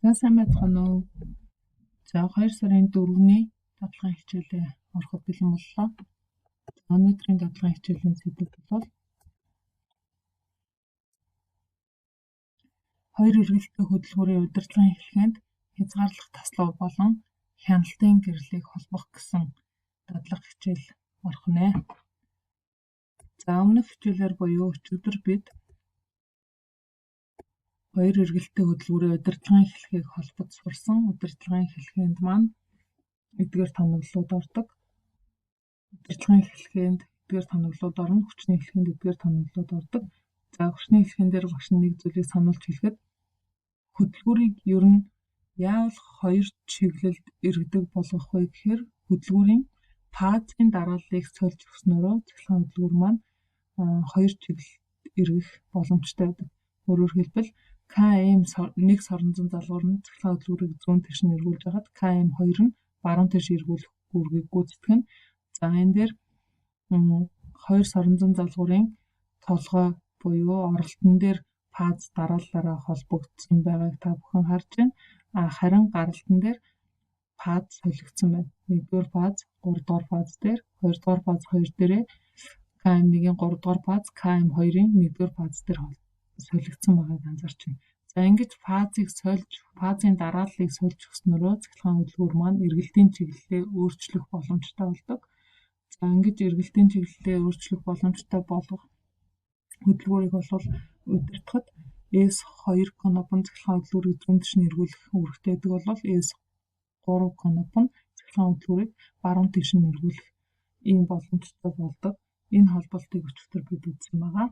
За сайн байцгаана уу. За 2 сарын 4-ний дадлага хичээлээ ороход бэлэн боллоо. Өнөөдрийн дадлага хичээлийн сэдэв бол хоёр эргэлттэй хөдөлгүүрийн удирдлагын эхлэхэд хязгаарлах таслал болон хяналтын гэрлийг холбох гэсэн дадлага хичээл орох нэ. За өмнөх хичээлээр буюу өчигдөр бид хоёр эргэлттэй хөдөлгүүрийн удирдлагын эхлэхийг холбож сурсан. Удирдлагын эхлэхэд маань эдгээр тоноглолууд ордог. Удирдлагын эхлэхэд эдгээр тоноглолууд орно. Хүчний эхлэхэд эдгээр тоноглолууд ордог. За хүчний эхлэхэн дээр багш нэг зүйлийг сануулж хэлэхэд хөдөлгүүрийг ер нь яавал хоёр чиглэлд эргэдэг болгох вэ гэхээр хөдөлгүүрийн фазын дарааллыг сольж өгснөөрөө цахилгаан хөдөлгүүр маань хоёр чиглэлд эргэх боломжтой байдаг. Өөрөөр хэлбэл KM1 соронзон залгуур нь цахилгаан хөдөлгүүрийг зүүн тийш нь эргүүлж хагаад KM2 нь баруун тийш эргүүлэх үүргийг гүйцэтгэх нь. За энэ дээр хоёр соронзон залгуурын толгой буюу оролтон дээр фаз дарааллаараа холбогдсон байгааг та бүхэн харж байна. Харин гаралтан дээр фаз солигдсон байна. 1-р фаз 3-р фаз дээр, 2-р фаз 2 дээрээ KM1-ийн 3-р фаз KM2-ийн 1-р фаз дээр солигдсон байгааг анзаарч байна. За ингэж фазын дарааллыг сольж өгснөөрөө цахилгаан хөдөлгүүр маань эргэлтийн чиглэлээ өөрчлөх боломжтой болдог. За ингэж эргэлтийн чиглэлээ өөрчлөх боломжтой болгох хөдөлгүүрийг бол удирдахад S2 конопон цахилгаан хөдөлгүүрийг зүүн тийш нь эргүүлэх үүрэгтэй байдаг бол S3 конопон цахилгаан хөдөлгүүрийг баруун тийш нь эргүүлэх ийм боломжтой болдог. Энэ холболтыг өчигдөр бид үзсэн байгаа.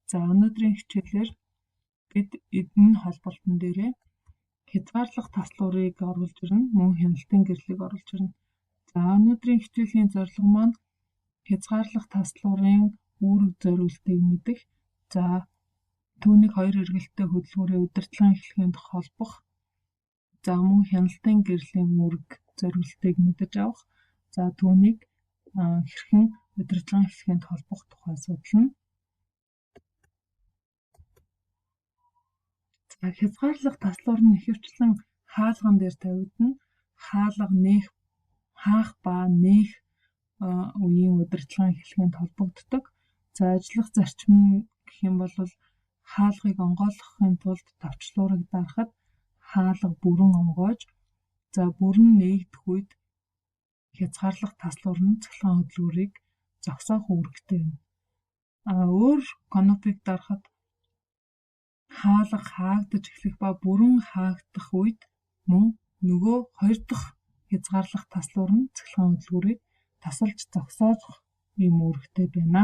За өнөөдрийн хичээлээр бид энэ холболтон дээрээ хязгаарлах таслуурыг оруулж ирнэ, мөн хяналтын гэрлийг оруулж ирнэ. За өнөөдрийн хичээлийн зорилго маань хязгаарлах таслуурын үүрэг зориултыг мэдэх. За түүнийг хоёр эргэлттэй хөдөлгүүрийн удирдлагын эхлэхэд холбох. За мөн хяналтын гэрлийн үүрэг зориултыг мэдэж авах. За түүнийг хэрхэн удирдлагын эхлэхэд холбох тухай судална. За хязгаарлах таслуур нь ихэвчлэн хаалган дээр тавигдана. Хаах ба нээх үеийн удирдлагын эхлэхэд холбогддог. За ажиллах зарчим гэх юм бол хаалгыг онгойлгохын тулд товчлуурыг дарахад хаалга бүрэн онгойж, за бүрэн нээгдэх үед хязгаарлах таслуур нь цахилгаан хөдөлгүүрийг зогсоох үүрэгтэй байна. Өөр конопыг дарахад хаалга хаагдаж эхлэх ба бүрэн хаагдах үед мөн нөгөө хоёр дахь хязгаарлах таслуур нь цахилгаан хөдөлгүүрийг тасалж зогсоох ийм үүрэгтэй байна.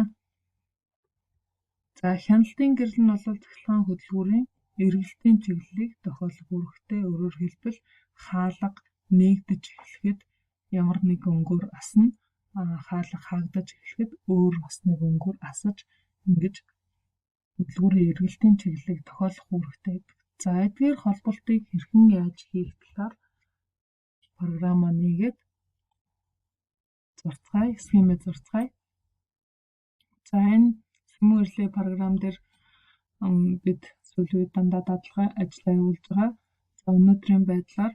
За хяналтын гэрэл нь бол цахилгаан хөдөлгүүрийн эргэлтийн чиглэлийг тохиолох үүрэгтэй. Өөрөөр хэлбэл хаалга нээгдэж эхлэхэд ямар нэг өнгөөр асна, хаалга хаагдаж эхлэхэд өөр бас нэг өнгөөр асаж ингэж хөдөлгүүрийн эргэлтийн чиглэлийг тохиолох үүрэгтэй. За эдгээр холболтыг хэрхэн яаж хийх талаар програмаа нээгээд схемээ зурцгаая. За энэ схемийн үрлээ програм дээр бид сүүлийн үед дандаа дадлага ажиллаа явуулж байгаа. За өнөөдрийн байдлаар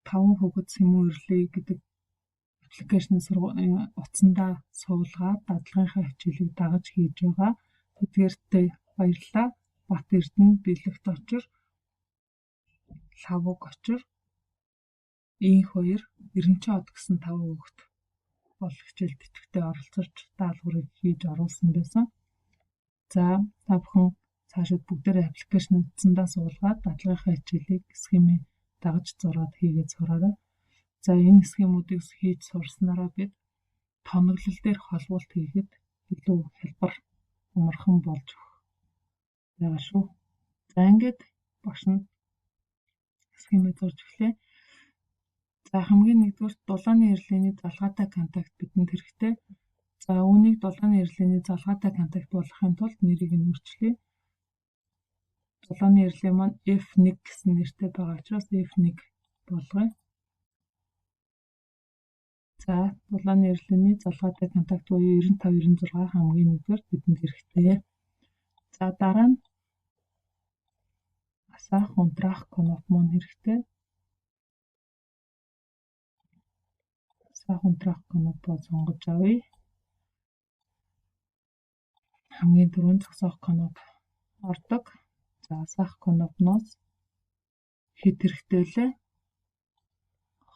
5 хөгөц схемийн үрлээ гэдэг аппликейшн утсандаа суулгаад дадлагынхаа хичээлийг дагаж хийж байгаа. Эдгээртээ баярлалаа. Бат Эрдэнэ, Бэлэгт Очир, Лавуг Очир, Инх 2, Эренчин од гэсэн 5 хүүхэд бол хичээлд идэвхтэй оролцож даалгаврыг хийж оруулсан байсан. За та бүхэн цаашид бүгдээрээ аппликейшн утсандаа суулгаад дадлагынхаа хичээлийг схемээ дагаж зураад хийгээд сураарай. За энэ схемүүдийг хийж сурснараа бид тоноглол дээр холбуулт хийхэд илүү хялбар амархан болж байгаа шүү. За ингээд багш нь схемээ зурж эхлэе. За хамгийн нэгдүгээр дулааны эрэлхийний залгаатай контакт бидэнд хэрэгтэй. За үүнийг дулааны эрэлхийний залгаатай контакт болгохын тулд нэрийг нь өөрчлөе. Дулааны эрэлхий маань F1 гэсэн нэртэй байгаа учраас F1 болгоё. За дулааны эрэлхийний залгаатай контакт буюу 9596 хамгийн нэгдүгээр бидэнд хэрэгтэй. За дараа нь асаах, унтраах коноп маань хэрэгтэй. Асаах, унтраах конопоо сонгож авъя. Хамгийн түрүүнд зогсоох коноп ордог. За асаах конопноос хэд хэрэгтэй лээ?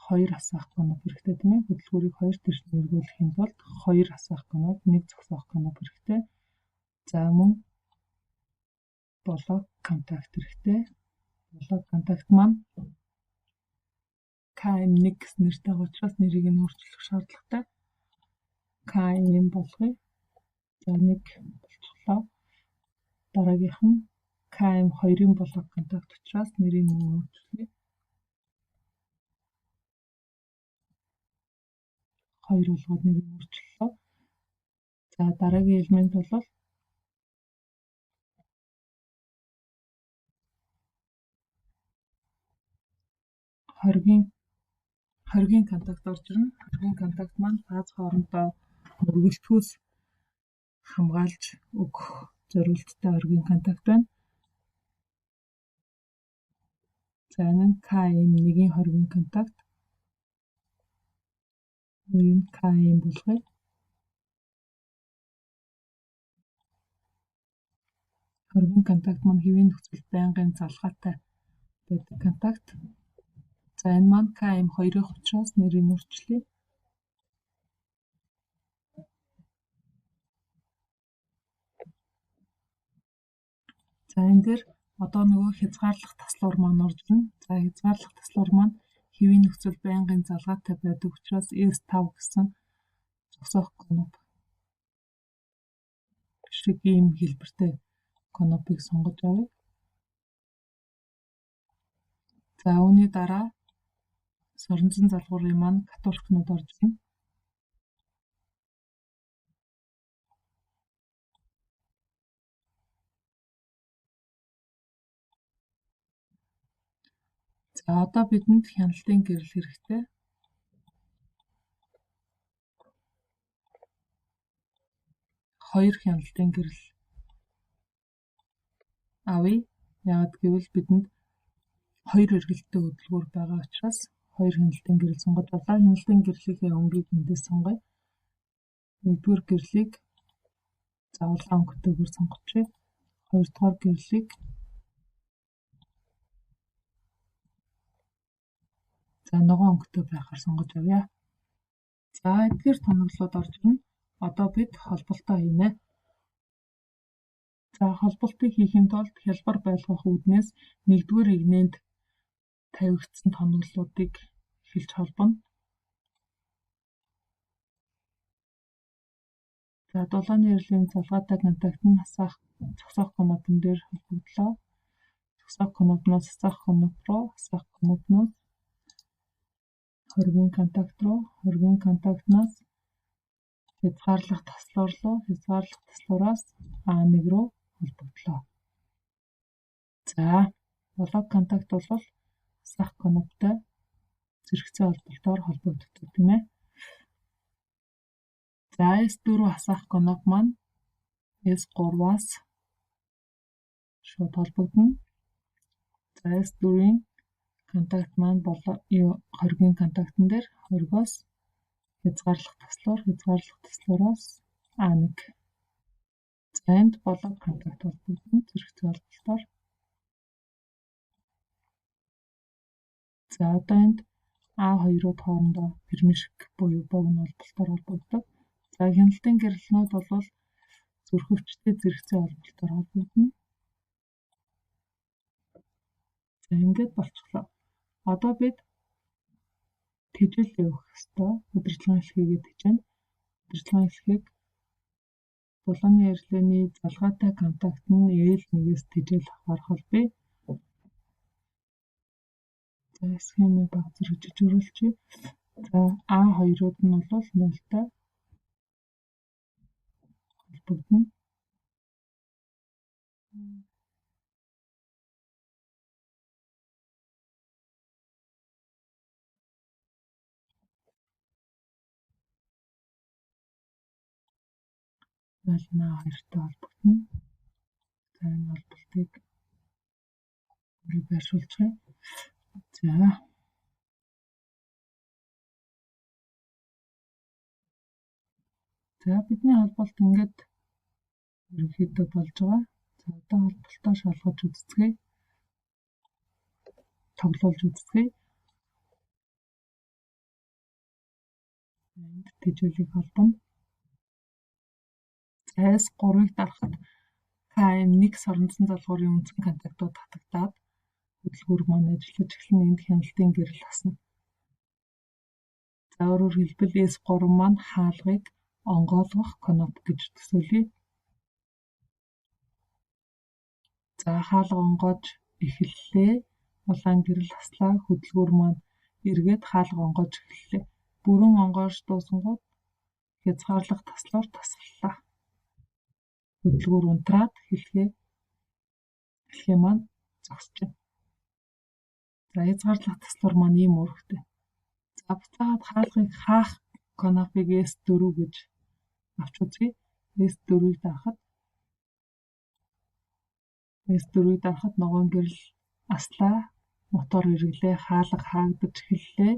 2 асаах коноп хэрэгтэй тийм ээ. Хөдөлгүүрийг 2 төрөнд эргүүлэхийн тулд 2 асаах коноп, 1 зогсоох коноп хэрэгтэй. За мөн блок контакт хэрэгтэй. Блок контакт маань KM1 гэсэн нэртэй байгаа учраас нэрийг нь өөрчлөх шаардлагатай. KM болгоё. За 1 болчихлоо. Дараагийнх нь KM2-ын блок контакт учраас нэрийг нь өөрчлөе. 2 болгоод нэрийг өөрчлөлөө. За дараагийн элемент бол хоргийн контакт орж ирнэ. Хоргийн контакт маань фаз хоорондоо мөргөлтгөөс хамгаалж өгөх зорилттой хоргийн контакт байна. За энэ нь KM1-ийн хоргийн контакт. Нэрийг KM болгоё. Хоргийн контакт маань хэвийн нөхцөлд байнгын залгаатай байдаг контакт. За энэ маань KM2-ийн учраас нэрийг өөрчлөе. За энэ дээр одоо нөгөө хязгаарлах таслуур маань орж ирнэ. За хязгаарлах таслуур маань хэвийн нөхцөл байнгын залгаатай байдаг учраас S5 гэсэн зогсоох коноп шиг ийм хэлбэртэй конопыг сонгож авъя. За үүний дараа соронзон залгуурын маань катушкнууд орж ирнэ. За одоо бидэнд хяналтын гэрэл хэрэгтэй. Хоёр хяналтын гэрэл авъя. Яагаад гэвэл бидэнд 2 эргэлттэй хөдөлгүүр байгаа учраас 2 хяналтын гэрэл сонгож авлаа. Хяналтын гэрлийнхээ өнгийг эндээс сонгоё. 1-р гэрлийг за улаан өнгөтэйгээр сонгочихъя. 2-р гэрлийг за ногоон өнгөтэй байхаар сонгож авъя. За эдгээр тоноглоод орж ирнэ. Одоо бид холболтоо хийнэ. За холболтыг хийхин тулд хялбар байлгах үүднээс 1-р игнэнд тавигдсан тоноглолуудыг эхэлж холбоно. За дулааны эрлийн залгаатай контакт нь асаах зогсоох конопн дээр холбогдлоо. Зогсоох конопноос асаах коноп руу, асаах конопноос хоргийн контакт руу, хоргийн контактнаас хязгаарлах таслуур руу, хязгаарлах таслуураас A1 руу холбогдлоо. За блок контакт бол асаах коноптой зэрэгцээ холболтоор холбогддог тийм ээ. За S4 асаах коноп маань S3-аас шууд холбогдно. За S4-ийн контакт маань хоргийн контактн дээр хоргоос хязгаарлах таслуураас A1. За энд блок контакт холбогдно зэрэгцээ холболтоор. За одоо энд A2-ууд хоорондоо пермишк буюу богино холболтоор холбогддог. За хяналтын гэрэлнүүд бол зүрхөвчтэй зэрэгцээ холболтоор холбогдно. За ингээд болчихлоо. Одоо бид тэжээл явуулах ёстой. Удирдлагын эхлэхийг хийж байна. Удирдлагын эхлэхийг дулааны эрлийн залгаатай контакт нь L1-ээс тэжээл авахар холбоё. За схемийг баг зэрэг жижигрүүлчихье. За A2-ууд нь бол 0-тай холбогдно. A2-тай холбогдно. За энэ холболтыг бүрийг байршуулчихъя. За бидний холболт ингээд ерөнхийдөө болж байгаа. За одоо холболтоо шалгаж үзцгээе. Тоглуулж үзцгээе. Энд тэжээлийг холбоно. S3-ыг дарахад KM1 соронзон залгуурын үндсэн контактууд татагдаад хөдөлгүүр маань ажиллаж эхлэн энд хяналтын гэрэл асна. За өөрөөр хэлбэл S3 маань хаалгыг онгойлгох кноп гэж төсөөлье. За хаалга онгоож эхэллээ. Улаан гэрэл аслаа. Хөдөлгүүр маань эргээд хаалга онгоож эхэллээ. Бүрэн онгоож дуусангууд хязгаарлах таслуур тасаллаа. Хөдөлгүүр унтраад хэлхээ маань зогсож байна. За хязгаарлах таслуур маань ийм үүрэгтэй. За буцаад хаалгыг хаах кнопыг S4 гэж авч үзье. S4-ийг дарахад ногоон гэрэл аслаа. Мотор эргэлээ. Хаалга хаагдаж эхэллээ.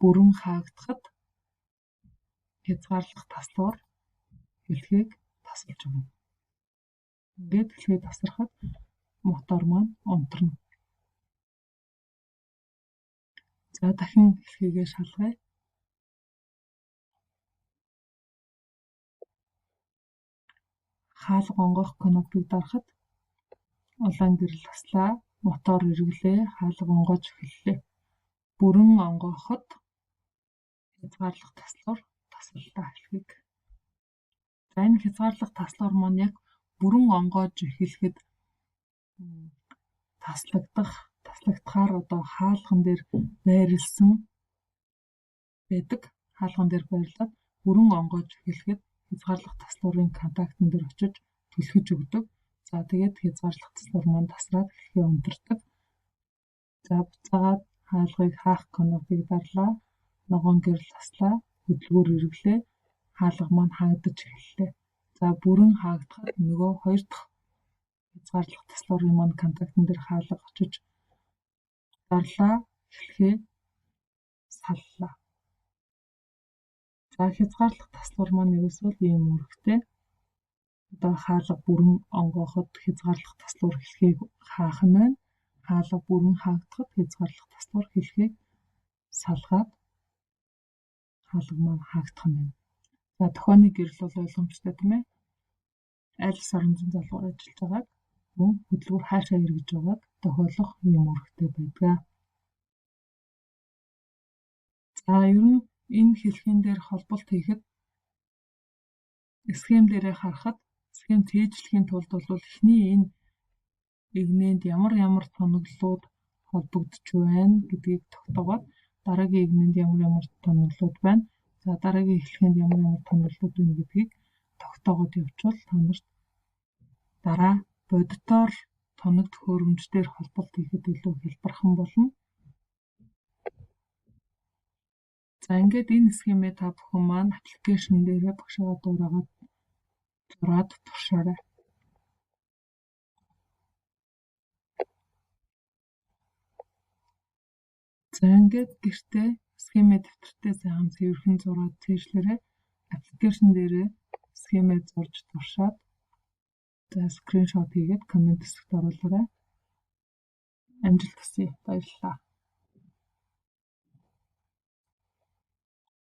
Бүрэн хаагдахад хязгаарлах таслуур хэлхийг тасалж өгнө. Ингээд хэлхээ тасрахад мотор маань унтрна. За дахин хэлхийгээ шалгая. Хаалга онгоох кнопыг дарахад улаан гэрэл аслаа. Мотор эргэлээ. Хаалга онгоож эхэллээ. Бүрэн онгооход хязгаарлах таслуур тасаллаа хэлхийг. За энэ хязгаарлах таслуур маань яг бүрэн онгоож эхлэхэд таслагдахаар одоо хаалган дээр байрлсан байдаг. Хаалган дээр байрлаад бүрэн онгоож эхлэхэд хязгаарлах таслуурын контактн дээр очиж түлхэж өгдөг. За тэгээд хязгаарлах таслуур маань тасраад эхлэхээ унтардаг. За буцаагаад хаалгыг хаах кнопыг дарлаа. Ногоон гэрэл аслаа. Хөдөлгүүр эргэлээ. Хаалга маань хаагдаж эхэллээ. За бүрэн хаагдахад нөгөө хоёр дахь хязгаарлах таслуурын маань контактн дээр хаалга очиж дарлаа. Эхлэхээ саллаа. За хязгаарлах таслуур маань ерөөсөө ийм үүрэгтэй. Одоо хаалга бүрэн онгооход хязгаарлах таслуур хэлхийг хаах нь байна. Хаалга бүрэн хаагдахад хязгаарлах таслуур хэлхийг салгаад хаалга маань хаагдах нь байна. За тохионы гэрэл бол ойлгомжтой тийм ээ. Аль соронзон залгуур ажиллаж байгааг мөн хөдөлгүүр хаашаа эргэж байгааг тохиолох ийм үүрэгтэй байдаг. За ер нь энэ хэлхийн дээр холболт хийхэд схем дээрээ харахад схем цээжлэхийн тулд бол эхний энэ игнэнд ямар тоноглолууд холбогдож байна гэдгийг тогтоогоод дараагийн игнэнд ямар тоноглолууд байна. За дараагийн эхлэхэнд ямар тоноглолууд байна гэдгийг тогтоогоод явуучвал та нарт дараа бодитоор тоног төхөөрөмждөр холболт хийхэд илүү хялбархан болно. За ингээд энэ схемээ та бүхэн маань аппликейшн дээрээ багшаа дуурайгаад зураад туршаарай. За ингээд гэртээ схемээ дэвтэртээ сайхан цэвэрхэн зураад цээжлээрэй. Аппликейшн дээрээ схемээ зурж туршаад за скриншот хийгээд коммент хэсэгт оруулаарай. Амжилт хүсье. Баярлалаа.